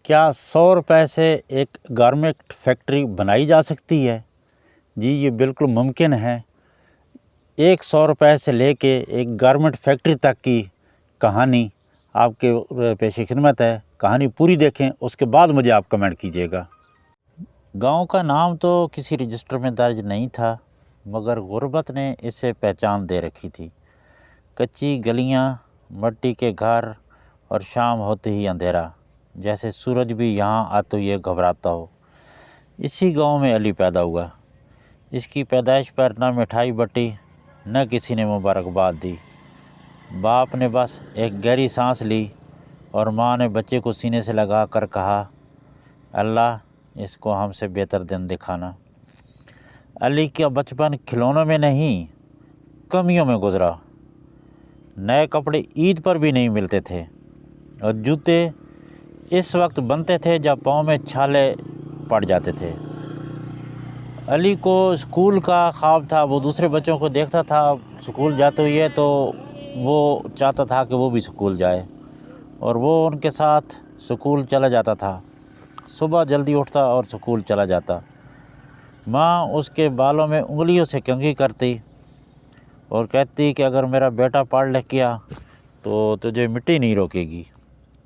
کیا 100 روپے سے ایک گارمنٹ فیکٹری بنائی جا سکتی ہے؟ جی یہ بالکل ممکن ہے۔ ایک 100 روپے سے لے کے ایک گارمنٹ فیکٹری تک کی کہانی آپ کے پیش خدمت ہے۔ کہانی پوری دیکھیں، اس کے بعد مجھے آپ کمنٹ کیجیے گا۔ گاؤں کا نام تو کسی رجسٹر میں درج نہیں تھا، مگر غربت نے اسے پہچان دے رکھی تھی۔ کچی گلیاں، مٹی کے گھر اور شام ہوتے ہی اندھیرا، جیسے سورج بھی یہاں آتے ہوئے گھبراتا ہو۔ اسی گاؤں میں علی پیدا ہوا۔ اس کی پیدائش پر نہ مٹھائی بٹی، نہ کسی نے مبارکباد دی۔ باپ نے بس ایک گہری سانس لی اور ماں نے بچے کو سینے سے لگا کر کہا، اللہ اس کو ہم سے بہتر دن دکھانا۔ علی کا بچپن کھلونوں میں نہیں، کمیوں میں گزرا۔ نئے کپڑے عید پر بھی نہیں ملتے تھے، اور جوتے اس وقت بنتے تھے جب پاؤں میں چھالے پڑ جاتے تھے۔ علی کو اسکول کا خواب تھا، وہ دوسرے بچوں کو دیکھتا تھا اسکول جاتے ہوئے تو وہ چاہتا تھا کہ وہ بھی اسکول جائے، اور وہ ان کے ساتھ اسکول چلا جاتا تھا۔ صبح جلدی اٹھتا اور اسکول چلا جاتا۔ ماں اس کے بالوں میں انگلیوں سے کنگھی کرتی اور کہتی کہ اگر میرا بیٹا پڑھ لکھ گیا تو تجھے مٹی نہیں روکے گی۔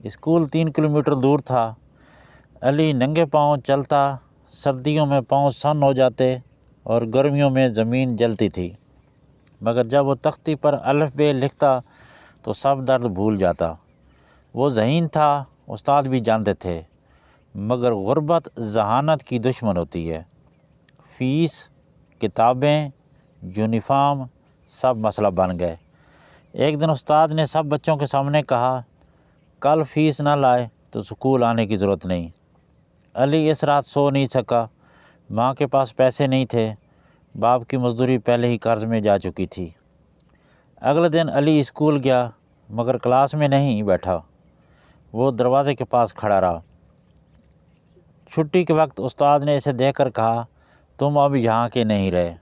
اسکول 3 کلومیٹر دور تھا۔ علی ننگے پاؤں چلتا، سردیوں میں پاؤں سن ہو جاتے اور گرمیوں میں زمین جلتی تھی، مگر جب وہ تختی پر الف بے لکھتا تو سب درد بھول جاتا۔ وہ ذہین تھا، استاد بھی جانتے تھے، مگر غربت ذہانت کی دشمن ہوتی ہے۔ فیس، کتابیں، یونیفارم سب مسئلہ بن گئے۔ ایک دن استاد نے سب بچوں کے سامنے کہا، کل فیس نہ لائے تو اسکول آنے کی ضرورت نہیں۔ علی اس رات سو نہیں سکا۔ ماں کے پاس پیسے نہیں تھے، باپ کی مزدوری پہلے ہی قرض میں جا چکی تھی۔ اگلے دن علی اسکول گیا، مگر کلاس میں نہیں بیٹھا، وہ دروازے کے پاس کھڑا رہا۔ چھٹی کے وقت استاد نے اسے دیکھ کر کہا، تم اب یہاں کے نہیں رہے۔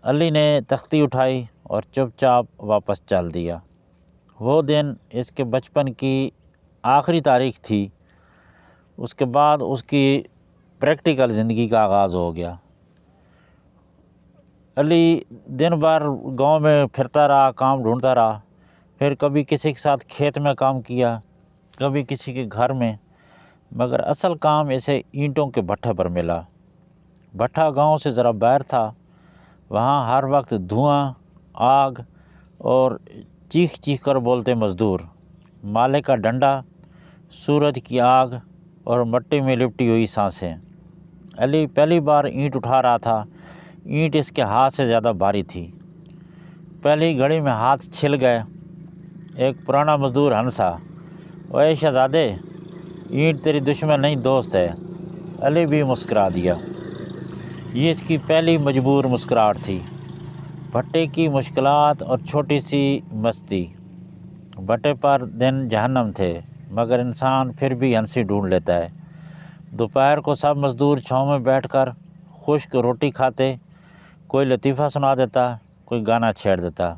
علی نے تختی اٹھائی اور چپ چاپ واپس چل دیا۔ وہ دن اس کے بچپن کی آخری تاریخ تھی۔ اس کے بعد اس کی پریکٹیکل زندگی کا آغاز ہو گیا۔ علی دن بھر گاؤں میں پھرتا رہا، کام ڈھونڈتا رہا، پھر کبھی کسی کے ساتھ کھیت میں کام کیا، کبھی کسی کے گھر میں، مگر اصل کام اسے اینٹوں کے بھٹھے پر ملا۔ بھٹھا گاؤں سے ذرا باہر تھا، وہاں ہر وقت دھواں، آگ اور چیخ چیخ کر بولتے مزدور، مالے کا ڈنڈا، سورج کی آگ اور مٹی میں لپٹی ہوئی سانسیں۔ علی پہلی بار اینٹ اٹھا رہا تھا۔ اینٹ اس کے ہاتھ سے زیادہ بھاری تھی۔ پہلی گھڑی میں ہاتھ چھل گئے۔ ایک پرانا مزدور ہنسا، اوے شہزادے، اینٹ تیری دشمن نہیں دوست ہے۔ علی بھی مسکرا دیا۔ یہ اس کی پہلی مجبور مسکراہٹ تھی۔ بھٹے کی مشکلات اور چھوٹی سی مستی۔ بھٹے پر دن جہنم تھے، مگر انسان پھر بھی ہنسی ڈھونڈ لیتا ہے۔ دوپہر کو سب مزدور چھاؤں میں بیٹھ کر خشک روٹی کھاتے، کوئی لطیفہ سنا دیتا، کوئی گانا چھیڑ دیتا۔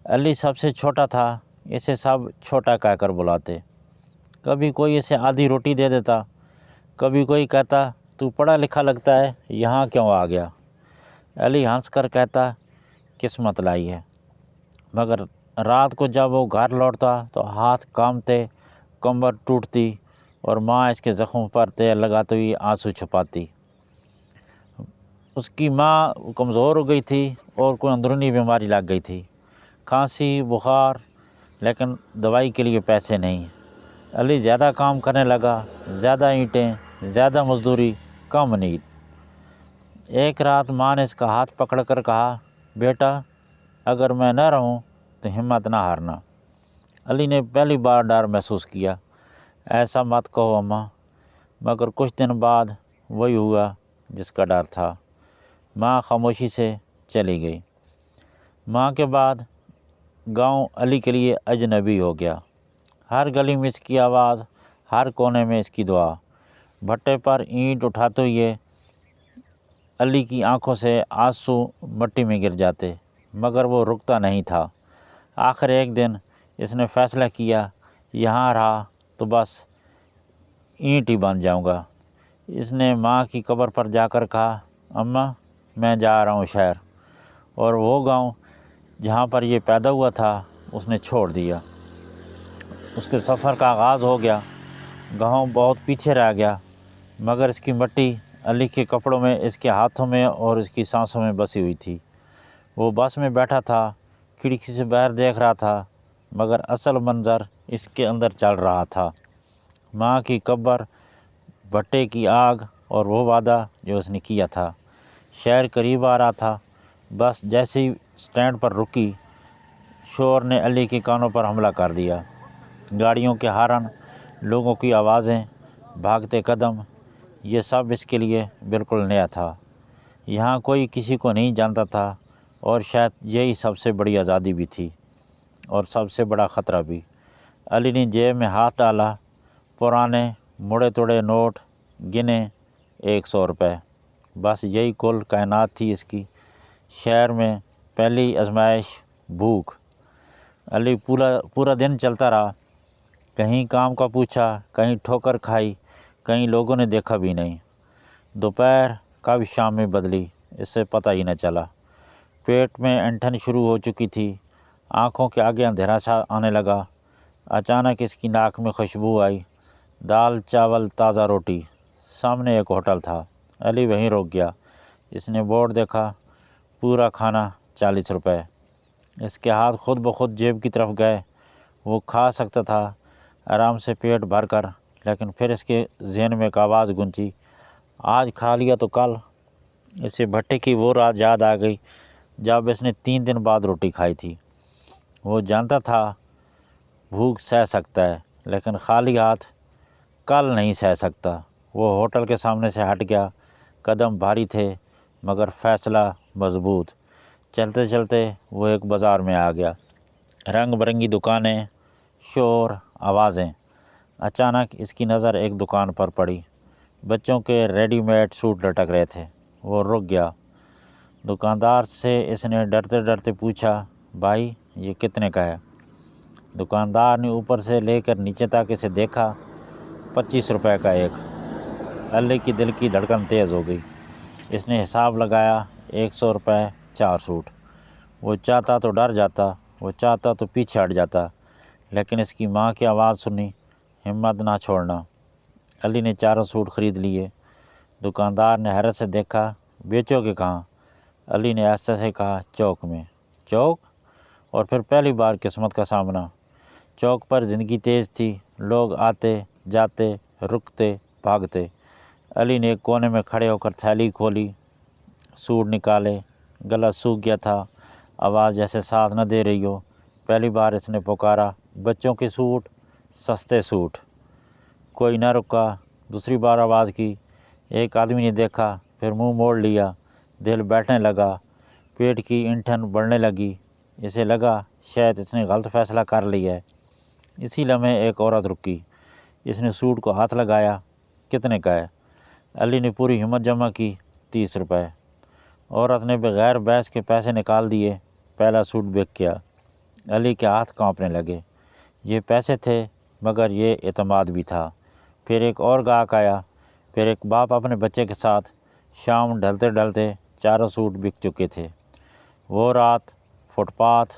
علی سب سے چھوٹا تھا، اسے سب چھوٹا کہہ کر بلاتے۔ کبھی کوئی اسے آدھی روٹی دے دیتا، کبھی کوئی کہتا، تو پڑھا لکھا لگتا ہے، یہاں کیوں آ گیا؟ علی ہنس کر کہتا، قسمت لائی ہے۔ مگر رات کو جب وہ گھر لوٹتا تو ہاتھ کامتے، کمر ٹوٹتی اور ماں اس کے زخموں پر تیل لگاتے ہوئی آنسو چھپاتی۔ اس کی ماں کمزور ہو گئی تھی اور کوئی اندرونی بیماری لگ گئی تھی، کھانسی، بخار، لیکن دوائی کے لیے پیسے نہیں۔ علی زیادہ کام کرنے لگا، زیادہ اینٹیں، زیادہ مزدوری، کم نیند۔ ایک رات ماں نے اس کا ہاتھ پکڑ کر کہا، بیٹا اگر میں نہ رہوں تو ہمت نہ ہارنا۔ علی نے پہلی بار ڈر محسوس کیا، ایسا مت کہو اماں، مگر کچھ دن بعد وہی ہوا جس کا ڈر تھا۔ ماں خاموشی سے چلی گئی۔ ماں کے بعد گاؤں علی کے لیے اجنبی ہو گیا۔ ہر گلی میں اس کی آواز، ہر کونے میں اس کی دعا۔ بھٹے پر اینٹ اٹھاتے ہوئے علی کی آنکھوں سے آنسو مٹی میں گر جاتے، مگر وہ رکتا نہیں تھا۔ آخر ایک دن اس نے فیصلہ کیا، یہاں رہا تو بس اینٹ ہی بن جاؤں گا۔ اس نے ماں کی قبر پر جا کر کہا، اماں میں جا رہا ہوں شہر، اور وہ گاؤں جہاں پر یہ پیدا ہوا تھا اس نے چھوڑ دیا۔ اس کے سفر کا آغاز ہو گیا۔ گاؤں بہت پیچھے رہ گیا، مگر اس کی مٹی علی کے کپڑوں میں، اس کے ہاتھوں میں اور اس کی سانسوں میں بسی ہوئی تھی۔ وہ بس میں بیٹھا تھا، کھڑکی سے باہر دیکھ رہا تھا، مگر اصل منظر اس کے اندر چل رہا تھا۔ ماں کی قبر، بھٹے کی آگ اور وہ وعدہ جو اس نے کیا تھا۔ شہر قریب آ رہا تھا۔ بس جیسے ہی سٹینڈ پر رکی، شور نے علی کے کانوں پر حملہ کر دیا۔ گاڑیوں کے ہارن، لوگوں کی آوازیں، بھاگتے قدم، یہ سب اس کے لیے بالکل نیا تھا۔ یہاں کوئی کسی کو نہیں جانتا تھا، اور شاید یہی سب سے بڑی آزادی بھی تھی اور سب سے بڑا خطرہ بھی۔ علی نے جیب میں ہاتھ ڈالا، پرانے مڑے توڑے نوٹ گنے، 100 روپے، بس یہی کل کائنات تھی اس کی۔ شہر میں پہلی آزمائش بھوک۔ علی پورا دن چلتا رہا، کہیں کام کا پوچھا، کہیں ٹھوکر کھائی، کہیں لوگوں نے دیکھا بھی نہیں۔ دوپہر کب شام میں بدلی اس سے پتہ ہی نہ چلا۔ پیٹ میں اینٹھن شروع ہو چکی تھی، آنکھوں کے آگے اندھیرا سا آنے لگا۔ اچانک اس کی ناک میں خوشبو آئی، دال چاول تازہ روٹی۔ سامنے ایک ہوٹل تھا، علی وہیں رک گیا۔ اس نے بورڈ دیکھا، پورا کھانا 40 روپے۔ اس کے ہاتھ خود بخود جیب کی طرف گئے۔ وہ کھا سکتا تھا آرام سے پیٹ بھر کر، لیکن پھر اس کے ذہن میں ایک آواز گونجی، آج کھا لیا تو کل۔ اسے بھٹے کی وہ رات یاد آ گئی جب اس نے 3 دن بعد روٹی کھائی تھی۔ وہ جانتا تھا بھوک سہ سکتا ہے، لیکن خالی ہاتھ کل نہیں سہ سکتا۔ وہ ہوٹل کے سامنے سے ہٹ گیا، قدم بھاری تھے مگر فیصلہ مضبوط۔ چلتے چلتے وہ ایک بازار میں آ گیا، رنگ برنگی دکانیں، شور، آوازیں۔ اچانک اس کی نظر ایک دکان پر پڑی، بچوں کے ریڈی میڈ سوٹ لٹک رہے تھے۔ وہ رک گیا۔ دکاندار سے اس نے ڈرتے ڈرتے پوچھا، بھائی یہ کتنے کا ہے؟ دکاندار نے اوپر سے لے کر نیچے تک اسے دیکھا، 25 روپے کا ایک۔ علی کی دل کی دھڑکن تیز ہو گئی۔ اس نے حساب لگایا، 100 روپے 4 سوٹ۔ وہ چاہتا تو ڈر جاتا، وہ چاہتا تو پیچھے ہٹ جاتا، لیکن اس کی ماں کی آواز سنی، ہمت نہ چھوڑنا۔ علی نے 4 سوٹ خرید لیے۔ دکاندار نے حیرت سے دیکھا، بیچو گے کہاں؟ علی نے آہستہ سے کہا، چوک میں۔ چوک؟ اور پھر پہلی بار قسمت کا سامنا۔ چوک پر زندگی تیز تھی، لوگ آتے جاتے، رکتے بھاگتے۔ علی نے ایک کونے میں کھڑے ہو کر تھیلی کھولی، سوٹ نکالے۔ گلا سوکھ گیا تھا، آواز جیسے ساتھ نہ دے رہی ہو۔ پہلی بار اس نے پکارا، بچوں کے سوٹ، سستے سوٹ۔ کوئی نہ رکا۔ دوسری بار آواز کی، ایک آدمی نے دیکھا، پھر منہ موڑ لیا۔ دل بیٹھنے لگا، پیٹ کی اینٹھن بڑھنے لگی۔ اسے لگا شاید اس نے غلط فیصلہ کر لیا ہے۔ اسی لمحے ایک عورت رکی۔ اس نے سوٹ کو ہاتھ لگایا، کتنے کا ہے؟ علی نے پوری ہمت جمع کی، 30 روپے۔ عورت نے بغیر بحث کے پیسے نکال دیے۔ پہلا سوٹ بک گیا۔ علی کے ہاتھ کانپنے لگے۔ یہ پیسے تھے مگر یہ اعتماد بھی تھا۔ پھر ایک اور گاہک آیا، پھر ایک باپ اپنے بچے کے ساتھ۔ شام ڈھلتے ڈھلتے 4 سوٹ بک چکے تھے۔ وہ رات، فٹ پاتھ،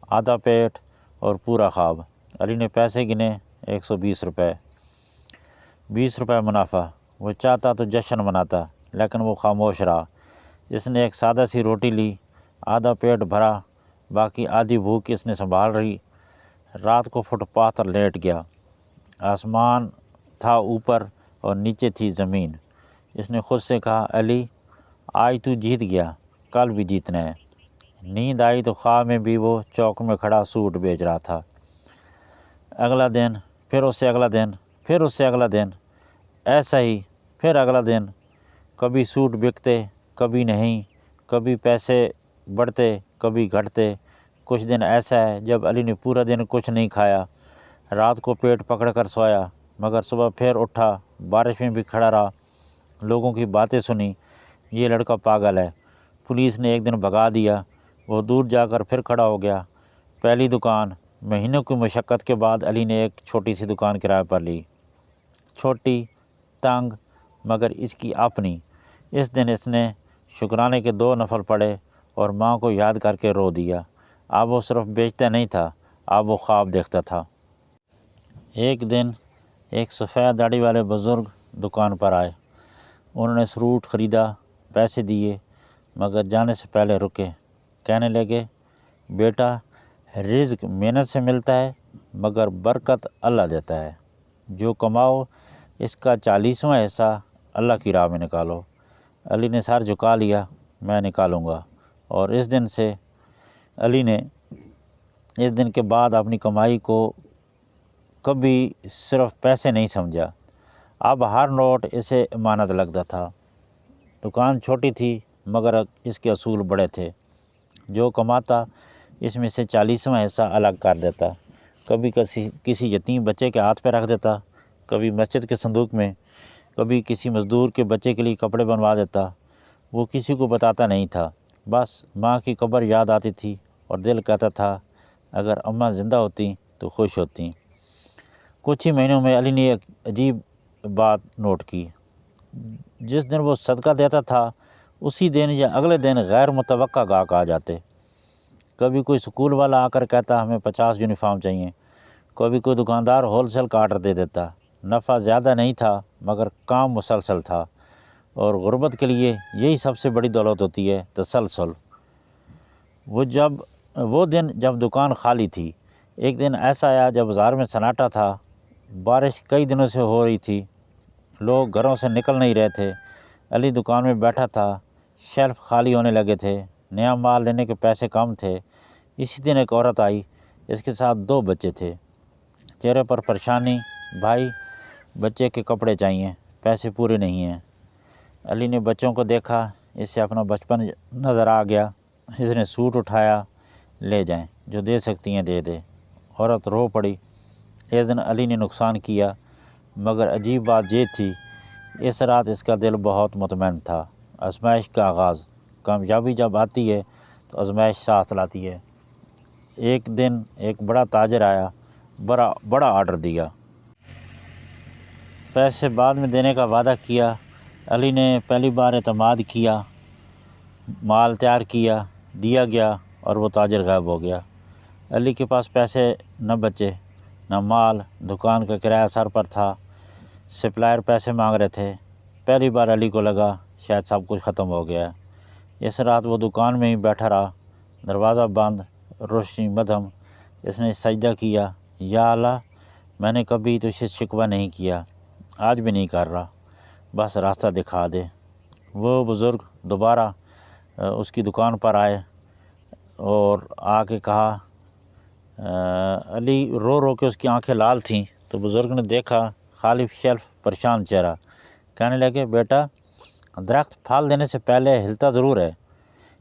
آدھا پیٹ اور پورا خواب۔ علی نے پیسے گنے، 120 روپے۔ 20 روپے منافع۔ وہ چاہتا تو جشن مناتا، لیکن وہ خاموش رہا۔ اس نے ایک سادہ سی روٹی لی، آدھا پیٹ بھرا، باقی آدھی بھوک اس نے سنبھال رہی۔ رات کو فٹ پاتھ پر لیٹ گیا۔ آسمان تھا اوپر اور نیچے تھی زمین۔ اس نے خود سے کہا، علی آج تو جیت گیا، کل بھی جیتنا ہے۔ نیند آئی تو خواب میں بھی وہ چوک میں کھڑا سوٹ بیچ رہا تھا۔ اگلا دن، پھر اس سے اگلا دن، پھر اس سے اگلا دن، ایسا ہی، پھر اگلا دن۔ کبھی سوٹ بکتے، کبھی نہیں، کبھی پیسے بڑھتے، کبھی گھٹتے۔ کچھ دن ایسا ہے جب علی نے پورا دن کچھ نہیں کھایا، رات کو پیٹ پکڑ کر سویا، مگر صبح پھر اٹھا، بارش میں بھی کھڑا رہا، لوگوں کی باتیں سنی، یہ لڑکا پاگل ہے۔ پولیس نے ایک دن بھگا دیا۔ وہ دور جا کر پھر کھڑا ہو گیا۔ پہلی دکان۔ مہینوں کی مشقت کے بعد علی نے ایک چھوٹی سی دکان کرائے پر لی۔ چھوٹی تنگ مگر اس کی اپنی۔ اس دن اس نے شکرانے کے 2 نفل پڑھے اور ماں کو یاد کر کے رو دیا۔ اب وہ صرف بیچتا نہیں تھا، اب وہ خواب دیکھتا تھا۔ ایک دن ایک سفید داڑھی والے بزرگ دکان پر آئے۔ انہوں نے فروٹ خریدا، پیسے دیے مگر جانے سے پہلے رکے۔ کہنے لگے، بیٹا، رزق محنت سے ملتا ہے مگر برکت اللہ دیتا ہے۔ جو کماؤ اس کا 40واں حصہ اللہ کی راہ میں نکالو۔ علی نے سر جھکا لیا، میں نکالوں گا۔ اور اس دن سے علی نے اس دن کے بعد اپنی کمائی کو کبھی صرف پیسے نہیں سمجھا۔ اب ہر نوٹ اسے امانت لگتا تھا۔ دکان چھوٹی تھی مگر اس کے اصول بڑے تھے۔ جو کماتا اس میں سے 40واں حصہ الگ کر دیتا، کبھی کسی یتیم بچے کے ہاتھ پہ رکھ دیتا، کبھی مسجد کے صندوق میں، کبھی کسی مزدور کے بچے کے لیے کپڑے بنوا دیتا۔ وہ کسی کو بتاتا نہیں تھا، بس ماں کی قبر یاد آتی تھی اور دل کہتا تھا اگر اماں زندہ ہوتی تو خوش ہوتی۔ کچھ ہی مہینوں میں علی نے ایک عجیب بات نوٹ کی۔ جس دن وہ صدقہ دیتا تھا اسی دن یا اگلے دن غیر متوقع گاہک آ جاتے۔ کبھی کوئی سکول والا آ کر کہتا ہمیں 50 یونیفارم چاہیے، کبھی کوئی دکاندار ہول سیل کا آرڈر دے دیتا۔ نفع زیادہ نہیں تھا مگر کام مسلسل تھا، اور غربت کے لیے یہی سب سے بڑی دولت ہوتی ہے، تسلسل۔ وہ دن جب دکان خالی تھی، ایک دن ایسا آیا جب بازار میں سناٹا تھا۔ بارش کئی دنوں سے ہو رہی تھی، لوگ گھروں سے نکل نہیں رہے تھے۔ علی دکان میں بیٹھا تھا، شیلف خالی ہونے لگے تھے، نیا مال لینے کے پیسے کم تھے۔ اسی دن ایک عورت آئی، اس کے ساتھ 2 بچے تھے، چہرے پر پریشانی، بھائی بچے کے کپڑے چاہیے، پیسے پورے نہیں ہیں۔ علی نے بچوں کو دیکھا، اس سے اپنا بچپن نظر آ گیا۔ اس نے سوٹ اٹھایا، لے جائیں، جو دے سکتی ہیں دے دے۔ عورت رو پڑی۔ اس دن علی نے نقصان کیا مگر عجیب بات یہ تھی، اس رات اس کا دل بہت مطمئن تھا۔ آزمائش کا آغاز، کامیابی جب آتی ہے تو آزمائش ساتھ لاتی ہے۔ ایک دن ایک بڑا تاجر آیا، بڑا آرڈر دیا۔ پیسے بعد میں دینے کا وعدہ کیا۔ علی نے پہلی بار اعتماد کیا، مال تیار کیا، دیا گیا اور وہ تاجر غائب ہو گیا۔ علی کے پاس پیسے نہ بچے، نہ مال، دکان کا کرایہ سر پر تھا، سپلائر پیسے مانگ رہے تھے۔ پہلی بار علی کو لگا شاید سب کچھ ختم ہو گیا ہے۔ اس رات وہ دکان میں ہی بیٹھا رہا، دروازہ بند، روشنی مدھم۔ اس نے سجدہ کیا، یا اللہ، میں نے کبھی تو سے شکوہ نہیں کیا، آج بھی نہیں کر رہا، بس راستہ دکھا دے۔ وہ بزرگ دوبارہ اس کی دکان پر آئے اور آ کے کہا، علی رو رو کے اس کی آنکھیں لال تھیں تو بزرگ نے دیکھا، خالی شیلف، پریشان چہرہ۔ کہنے لگے، بیٹا، درخت پھل دینے سے پہلے ہلتا ضرور ہے،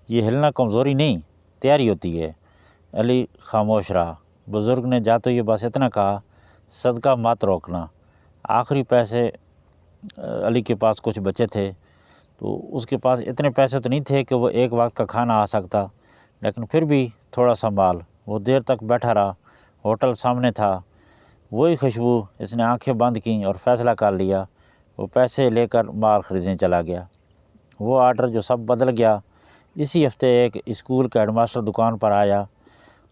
یہ ہلنا کمزوری نہیں، تیاری ہوتی ہے۔ علی خاموش رہا۔ بزرگ نے جاتے ہوئے بس اتنا کہا، صدقہ مت روکنا۔ آخری پیسے علی کے پاس کچھ بچے تھے، تو اس کے پاس اتنے پیسے تو نہیں تھے کہ وہ ایک وقت کا کھانا آ سکتا، لیکن پھر بھی تھوڑا سا مال۔ وہ دیر تک بیٹھا رہا، ہوٹل سامنے تھا، وہی خوشبو۔ اس نے آنکھیں بند کیں اور فیصلہ کر لیا۔ وہ پیسے لے کر مال خریدنے چلا گیا۔ وہ آرڈر جو سب بدل گیا۔ اسی ہفتے ایک اسکول کا ہیڈ ماسٹر دکان پر آیا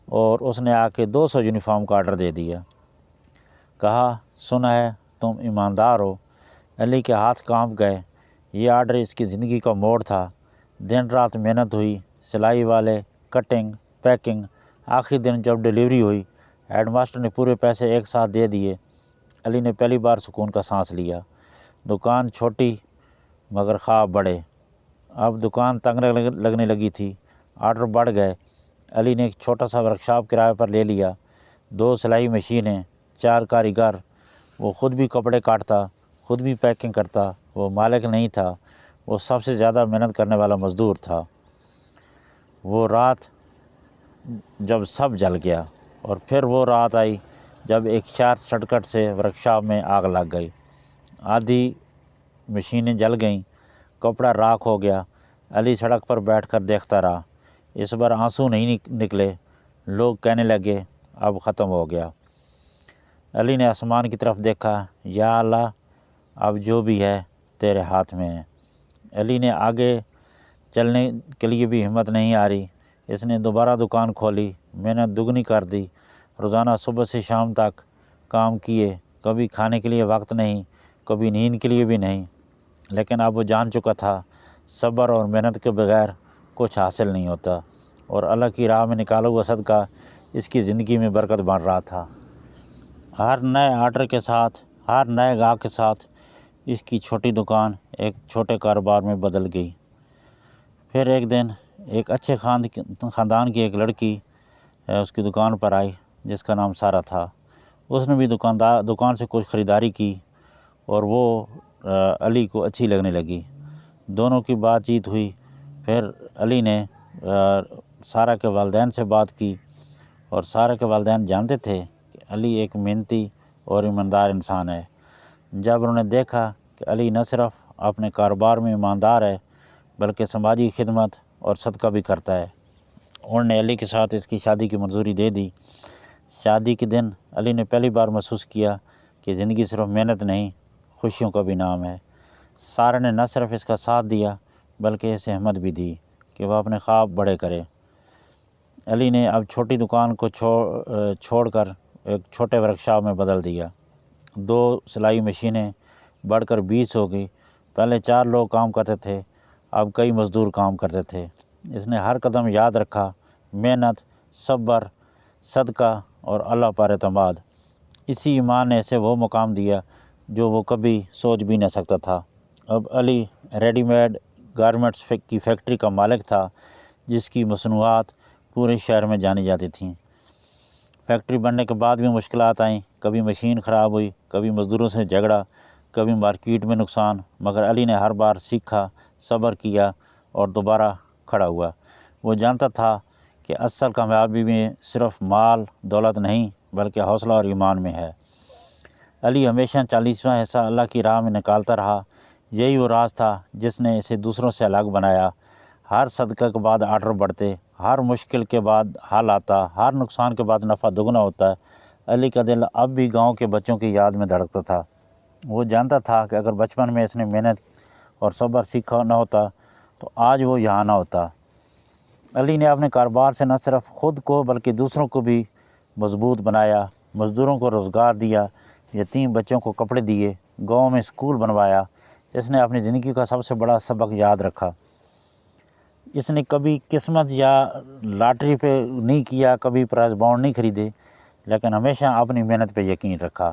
اور اس نے آ کے 200 یونیفارم کا آرڈر دے دیا۔ کہا، سنا ہے تم ایماندار ہو۔ علی کے ہاتھ کانپ گئے۔ یہ آرڈر اس کی زندگی کا موڑ تھا۔ دن رات محنت ہوئی، سلائی والے، کٹنگ، پیکنگ۔ آخری دن جب ڈیلیوری ہوئی، ہیڈ ماسٹر نے پورے پیسے ایک ساتھ دے دیے۔ علی نے پہلی بار سکون کا سانس لیا۔ دکان چھوٹی مگر خواب بڑے۔ اب دکان تنگ لگنے لگی تھی، آرڈر بڑھ گئے۔ علی نے ایک چھوٹا سا ورکشاپ کرائے پر لے لیا، 2 سلائی مشینیں، 4 کاریگر۔ وہ خود بھی کپڑے کاٹتا، خود بھی پیکنگ کرتا۔ وہ مالک نہیں تھا، وہ سب سے زیادہ محنت کرنے والا مزدور تھا۔ وہ رات جب سب جل گیا، اور پھر وہ رات آئی جب ایک شارٹ سرکٹ سے ورکشاپ میں آگ لگ گئی۔ آدھی مشینیں جل گئیں، کپڑا راکھ ہو گیا۔ علی سڑک پر بیٹھ کر دیکھتا رہا۔ اس بار آنسو نہیں نکلے۔ لوگ کہنے لگے، اب ختم ہو گیا۔ علی نے آسمان کی طرف دیکھا، یا اللہ، اب جو بھی ہے تیرے ہاتھ میں ہے۔ علی نے آگے چلنے کے لیے بھی ہمت نہیں آ رہی۔ اس نے دوبارہ دکان کھولی، محنت دگنی کر دی، روزانہ صبح سے شام تک کام کیے، کبھی کھانے کے لیے وقت نہیں، کبھی نیند کے لیے بھی نہیں، لیکن اب وہ جان چکا تھا صبر اور محنت کے بغیر کچھ حاصل نہیں ہوتا، اور اللہ کی راہ میں نکالا ہوا صدقہ اس کی زندگی میں برکت بڑھ رہا تھا۔ ہر نئے آرڈر کے ساتھ، ہر نئے گاہک کے ساتھ اس کی چھوٹی دکان ایک چھوٹے کاروبار میں بدل گئی۔ پھر ایک دن ایک اچھے خاندان کی ایک لڑکی اس کی دکان پر آئی جس کا نام سارہ تھا۔ اس نے بھی دکان سے کچھ خریداری کی اور وہ علی کو اچھی لگنے لگی۔ دونوں کی بات چیت ہوئی۔ پھر علی نے سارہ کے والدین سے بات کی، اور سارہ کے والدین جانتے تھے کہ علی ایک محنتی اور ایماندار انسان ہے۔ جب انہوں نے دیکھا کہ علی نہ صرف اپنے کاروبار میں ایماندار ہے بلکہ سماجی خدمت اور صدقہ بھی کرتا ہے، انہوں نے علی کے ساتھ اس کی شادی کی منظوری دے دی۔ شادی کے دن علی نے پہلی بار محسوس کیا کہ زندگی صرف محنت نہیں، خوشیوں کا بھی نام ہے۔ سارہ نے نہ صرف اس کا ساتھ دیا بلکہ اسے ہمت بھی دی کہ وہ اپنے خواب بڑے کرے۔ علی نے اب چھوٹی دکان کو چھوڑ کر ایک چھوٹے ورکشاپ میں بدل دیا۔ 2 سلائی مشینیں بڑھ کر 20 ہو گئی۔ پہلے 4 لوگ کام کرتے تھے، اب کئی مزدور کام کرتے تھے۔ اس نے ہر قدم یاد رکھا، محنت، صبر، صدقہ اور اللہ پر اعتماد۔ اسی ایمان نے اسے وہ مقام دیا جو وہ کبھی سوچ بھی نہ سکتا تھا۔ اب علی ریڈی میڈ گارمنٹس کی فیکٹری کا مالک تھا جس کی مصنوعات پورے شہر میں جانی جاتی تھیں۔ فیکٹری بننے کے بعد بھی مشکلات آئیں، کبھی مشین خراب ہوئی، کبھی مزدوروں سے جھگڑا، کبھی مارکیٹ میں نقصان، مگر علی نے ہر بار سیکھا، صبر کیا اور دوبارہ کھڑا ہوا۔ وہ جانتا تھا کہ اصل کامیابی میں صرف مال دولت نہیں بلکہ حوصلہ اور ایمان میں ہے۔ علی ہمیشہ 40واں حصہ اللہ کی راہ میں نکالتا رہا۔ یہی وہ راز تھا جس نے اسے دوسروں سے الگ بنایا۔ ہر صدقہ کے بعد آرڈر بڑھتے، ہر مشکل کے بعد حل آتا، ہر نقصان کے بعد نفع دگنا ہوتا۔ علی کا دل اب بھی گاؤں کے بچوں کی یاد میں دھڑکتا تھا۔ وہ جانتا تھا کہ اگر بچپن میں اس نے محنت اور صبر سیکھا نہ ہوتا تو آج وہ یہاں نہ ہوتا۔ علی نے اپنے کاروبار سے نہ صرف خود کو بلکہ دوسروں کو بھی مضبوط بنایا، مزدوروں کو روزگار دیا، یتیم بچوں کو کپڑے دیے، گاؤں میں اسکول بنوایا۔ اس نے اپنی زندگی کا سب سے بڑا سبق یاد رکھا۔ اس نے کبھی قسمت یا لاٹری پہ نہیں کیا، کبھی پرائز بانڈ نہیں خریدے، لیکن ہمیشہ اپنی محنت پہ یقین رکھا۔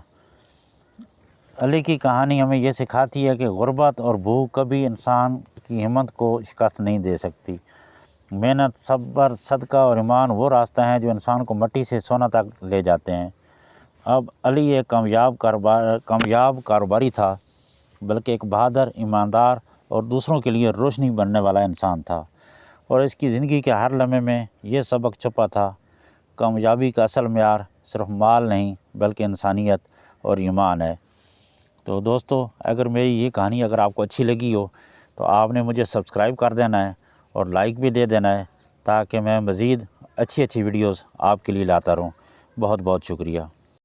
علی کی کہانی ہمیں یہ سکھاتی ہے کہ غربت اور بھوک کبھی انسان کی ہمت کو شکست نہیں دے سکتی۔ محنت، صبر، صدقہ اور ایمان وہ راستہ ہیں جو انسان کو مٹی سے سونا تک لے جاتے ہیں۔ اب علی ایک کامیاب کاروباری تھا بلکہ ایک بہادر، ایماندار اور دوسروں کے لیے روشنی بننے والا انسان تھا، اور اس کی زندگی کے ہر لمحے میں یہ سبق چھپا تھا: کامیابی کا اصل معیار صرف مال نہیں بلکہ انسانیت اور ایمان ہے۔ تو دوستو، اگر میری یہ کہانی اگر آپ کو اچھی لگی ہو تو آپ نے مجھے سبسکرائب کر دینا ہے اور لائک بھی دے دینا ہے تاکہ میں مزید اچھی ویڈیوز آپ کے لیے لاتا رہوں۔ بہت بہت شکریہ۔